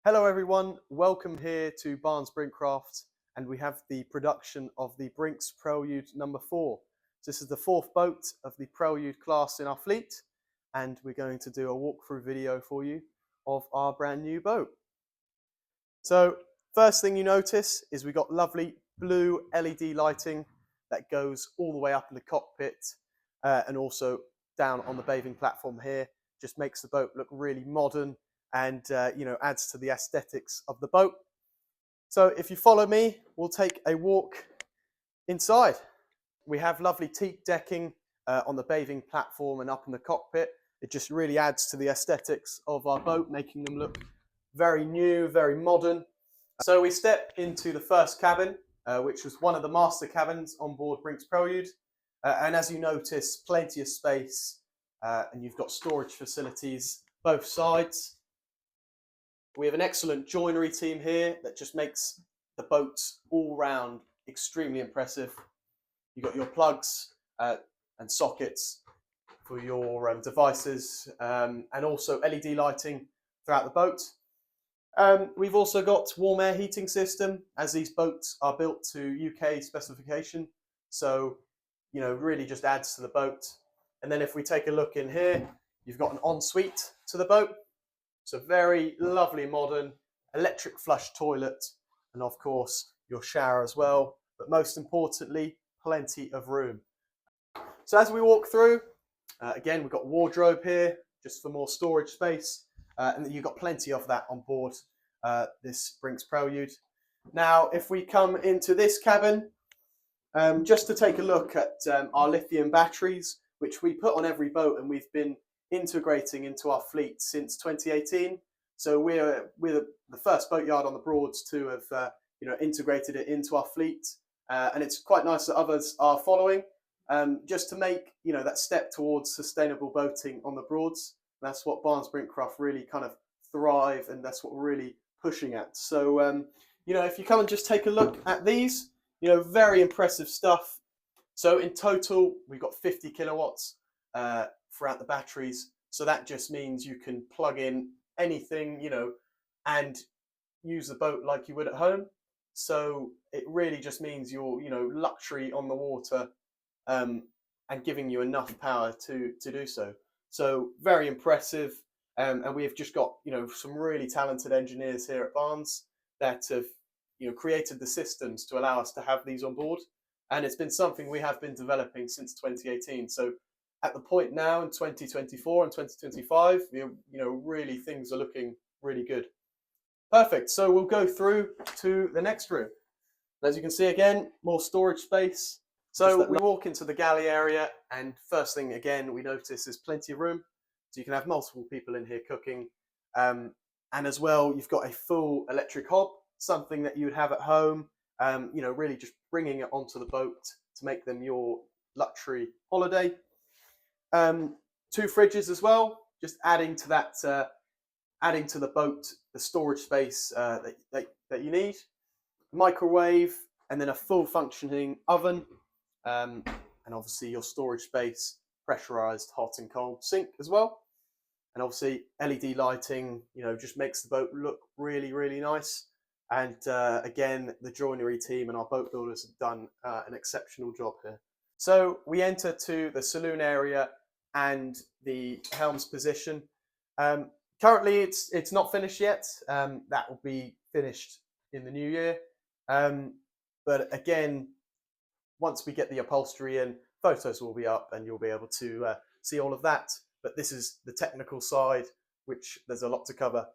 Hello everyone, welcome here to Barnes Brinkcraft, and we have the production of the Brinks Prelude number 4. So this is the fourth boat of the Prelude class in our fleet, and we're going to do a walkthrough video for you of our brand new boat. So first thing you notice is we got lovely blue LED lighting that goes all the way up in the cockpit and also down on the bathing platform here. Just makes the boat look really modern and adds to the aesthetics of the boat. So if you follow me, we'll take a walk inside. We have lovely teak decking on the bathing platform and up in the cockpit. It just really adds to the aesthetics of our boat, making them look very new, very modern. So we step into the first cabin, which was one of the master cabins on board Brinks Prelude. And as you notice, plenty of space, and you've got storage facilities both sides. We have an excellent joinery team here that just makes the boat all round extremely impressive. You've got your plugs and sockets for your devices and also LED lighting throughout the boat. We've also got warm air heating system, as these boats are built to UK specification. So, really just adds to the boat. And then if we take a look in here, you've got an ensuite to the boat. So very lovely modern electric flush toilet, and of course your shower as well, but most importantly, plenty of room. So as we walk through, again, we've got wardrobe here just for more storage space, and you've got plenty of that on board this Brinks Prelude. Now if we come into this cabin, just to take a look at our lithium batteries, which we put on every boat, and we've been integrating into our fleet since 2018. So we're the first boatyard on the Broads to have integrated it into our fleet, and it's quite nice that others are following, just to make that step towards sustainable boating on the Broads. That's what Barnes Brinkcraft really kind of thrive, and that's what we're really pushing at. So if you come and just take a look at these, very impressive stuff. So in total, we've got 50 kilowatts throughout the batteries. So that just means you can plug in anything, and use the boat like you would at home. So it really just means you're, luxury on the water, and giving you enough power to do so. So very impressive. And we've just got, some really talented engineers here at Barnes that have, created the systems to allow us to have these on board. And it's been something we have been developing since 2018. So at the point now in 2024 and 2025, really things are looking really good. Perfect. So we'll go through to the next room. As you can see, again, more storage space. So we walk into the galley area, and first thing again we notice is plenty of room. So you can have multiple people in here cooking. And as well, you've got a full electric hob, something that you would have at home. Really just bringing it onto the boat to make them your luxury holiday. 2 fridges as well, just adding to that, adding to the boat the storage space that you need. Microwave, and then a full functioning oven, and obviously your storage space, pressurized hot and cold sink as well. And obviously LED lighting, just makes the boat look really, really nice. And again, the joinery team and our boat builders have done an exceptional job here. So we enter to the saloon area and the helm's position. Currently, it's not finished yet. That will be finished in the new year. But again, once we get the upholstery in, photos will be up and you'll be able to see all of that. But this is the technical side, which there's a lot to cover.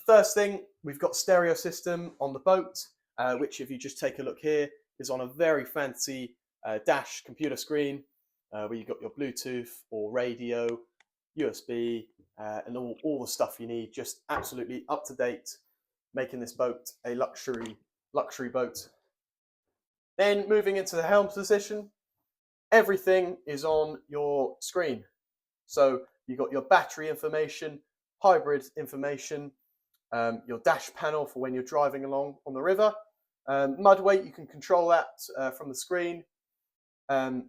First thing, we've got stereo system on the boat, which if you just take a look here, is on a very fancy dash computer screen, where you've got your Bluetooth or radio, USB, and all the stuff you need, just absolutely up to date, making this boat a luxury boat. Then moving into the helm position, everything is on your screen. So you've got your battery information, hybrid information, your dash panel for when you're driving along on the river. Mud weight, you can control that from the screen.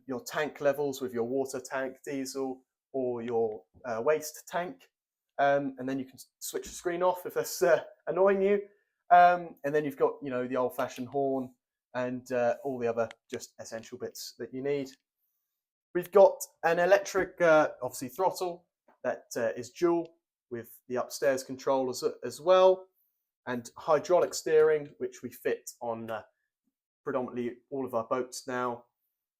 Your tank levels with your water tank, diesel, or your waste tank. and then you can switch the screen off if that's annoying you. And then you've got, you know, the old-fashioned horn and all the other just essential bits that you need. We've got an electric, obviously, throttle that is dual with the upstairs control as well, and hydraulic steering, which we fit on predominantly all of our boats now.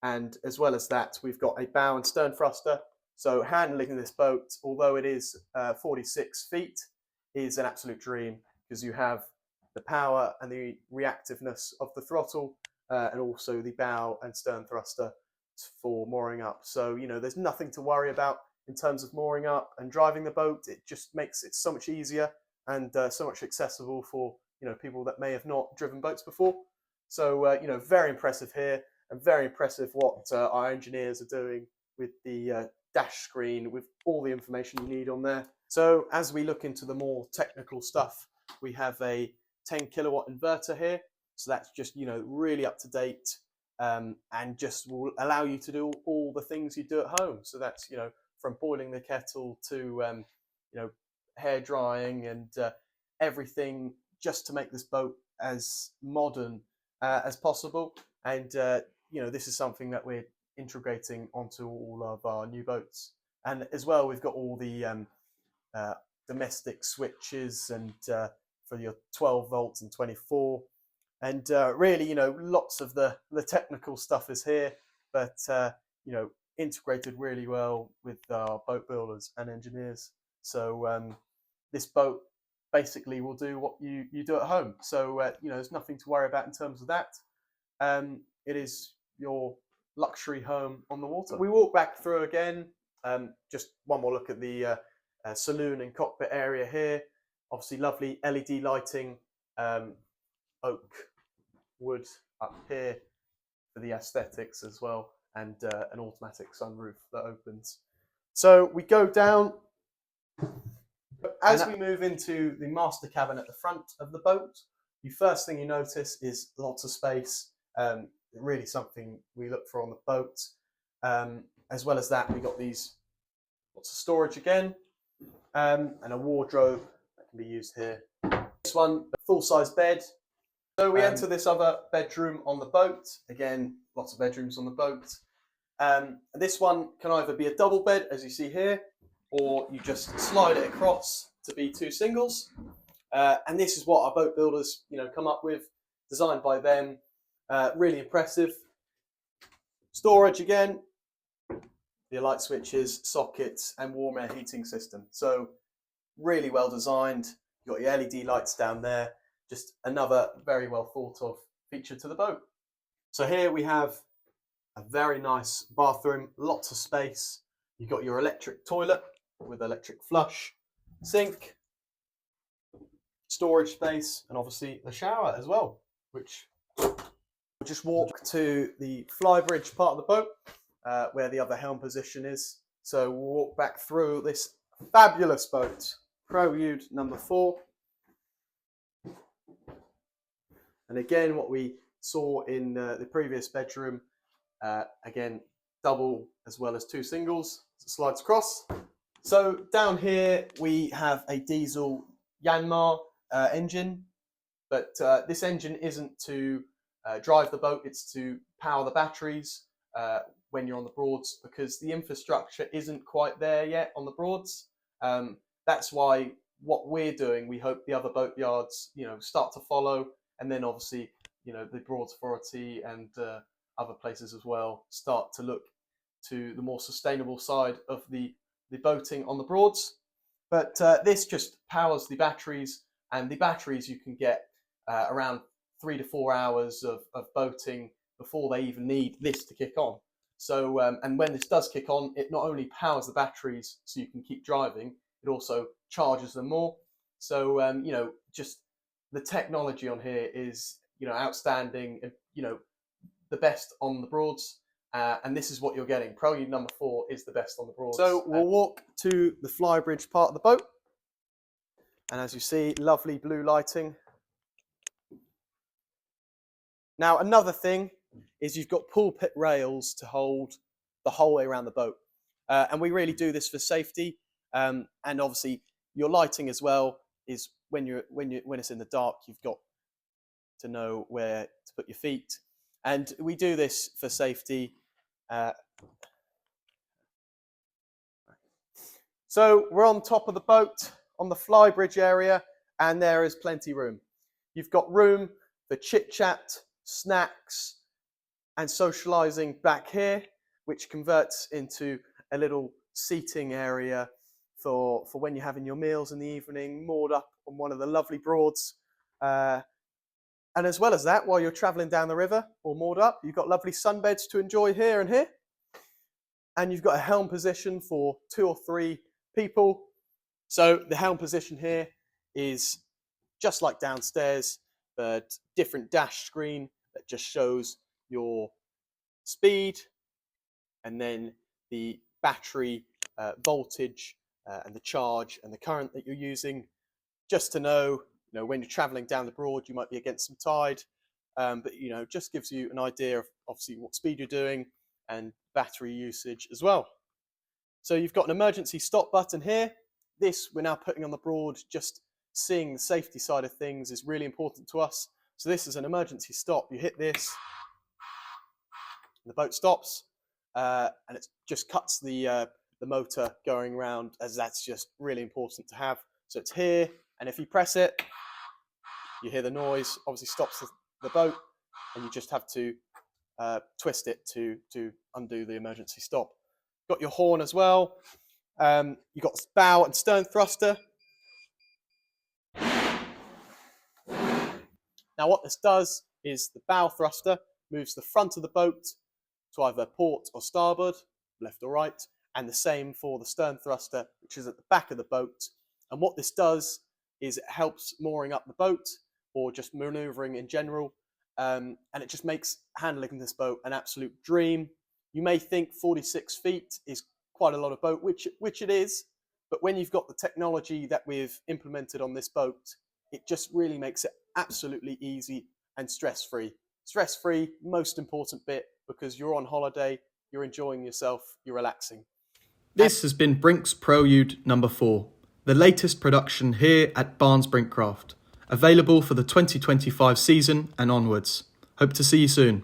And as well as that, we've got a bow and stern thruster. So handling this boat, although it is 46 feet, is an absolute dream because you have the power and the reactiveness of the throttle and also the bow and stern thruster for mooring up. So, you know, there's nothing to worry about in terms of mooring up and driving the boat. It just makes it so much easier and so much accessible for, you know, people that may have not driven boats before. So, you know, very impressive here, and very impressive what our engineers are doing with the dash screen with all the information you need on there. So as we look into the more technical stuff, we have a 10 kilowatt inverter here. So that's just, you know, really up to date and just will allow you to do all the things you do at home. So that's, you know, from boiling the kettle to, you know, hair drying and everything, just to make this boat as modern as possible. And, you know, this is something that we're integrating onto all of our new boats. And as well, we've got all the domestic switches and for your 12 volts and 24. And really, you know, lots of the technical stuff is here, but, you know, integrated really well with our boat builders and engineers. So this boat basically will do what you do at home. So, you know, there's nothing to worry about in terms of that. It is your luxury home on the water. We walk back through again. Just one more look at the saloon and cockpit area here. Obviously, lovely LED lighting, oak wood up here for the aesthetics as well, and an automatic sunroof that opens. So we go down. As we move into the master cabin at the front of the boat, the first thing you notice is lots of space. Really something we look for on the boat. As well as that, we got these lots of storage again, and a wardrobe that can be used here. This one, a full-size bed. So we enter this other bedroom on the boat. Again, lots of bedrooms on the boat. This one can either be a double bed, as you see here, or you just slide it across to be two singles. And this is what our boat builders, you know, come up with, designed by them. Really impressive. Storage again, the light switches, sockets, and warm air heating system. So really well designed. You've got your LED lights down there. Just another very well thought of feature to the boat. So here we have a very nice bathroom, lots of space. You've got your electric toilet with electric flush, sink, storage space, and obviously the shower as well, which we'll just walk to the flybridge part of the boat where the other helm position is. So we'll walk back through this fabulous boat, Prelude number 4. And again, what we saw in the previous bedroom, again, double as well as two singles, so it slides across. So down here, we have a diesel Yanmar engine, but this engine isn't to drive the boat, it's to power the batteries when you're on the Broads, because the infrastructure isn't quite there yet on the Broads. That's why what we're doing, we hope the other boat yards, you know, start to follow, and then obviously, you know, the Broads Authority and other places as well start to look to the more sustainable side of the boating on the Broads. But this just powers the batteries, and the batteries you can get around 3 to 4 hours of boating before they even need this to kick on. So, and when this does kick on, it not only powers the batteries so you can keep driving, it also charges them more. So, you know, just the technology on here is, you know, outstanding, and, you know, the best on the Broads. And this is what you're getting. Prelude number 4 is the best on the Broads. So we'll walk to the flybridge part of the boat. And as you see, lovely blue lighting. Now, another thing is you've got pulpit rails to hold the whole way around the boat. And we really do this for safety. And obviously, your lighting as well is when it's in the dark, you've got to know where to put your feet. And we do this for safety. So we're on top of the boat, on the flybridge area, and there is plenty room. You've got room for chit-chat, snacks, and socialising back here, which converts into a little seating area for when you're having your meals in the evening, moored up on one of the lovely Broads. And as well as that, while you're travelling down the river or moored up, you've got lovely sunbeds to enjoy here and here. And you've got a helm position for 2 or 3 people. So the helm position here is just like downstairs, but different dash screen that just shows your speed and then the battery voltage and the charge and the current that you're using, just to know, when you're traveling down the Broad, you might be against some tide, but just gives you an idea of obviously what speed you're doing and battery usage as well. So you've got an emergency stop button here. This we're now putting on the Broad. Just seeing the safety side of things is really important to us. So this is an emergency stop. You hit this, the boat stops, and it just cuts the motor going around, as that's just really important to have. So it's here, and if you press it, you hear the noise, obviously stops the boat, and you just have to twist it to undo the emergency stop. Got your horn as well. You've got bow and stern thruster. Now what this does is the bow thruster moves the front of the boat to either port or starboard, left or right, and the same for the stern thruster, which is at the back of the boat. And what this does is it helps mooring up the boat or just manoeuvring in general, and it just makes handling this boat an absolute dream. You may think 46 feet is quite a lot of boat, which it is, but when you've got the technology that we've implemented on this boat, it just really makes it absolutely easy and stress-free. Stress-free, most important bit, because you're on holiday, you're enjoying yourself, you're relaxing. This has been Brinks Prelude number 4, the latest production here at Barnes Brinkcraft, available for the 2025 season and onwards. Hope to see you soon.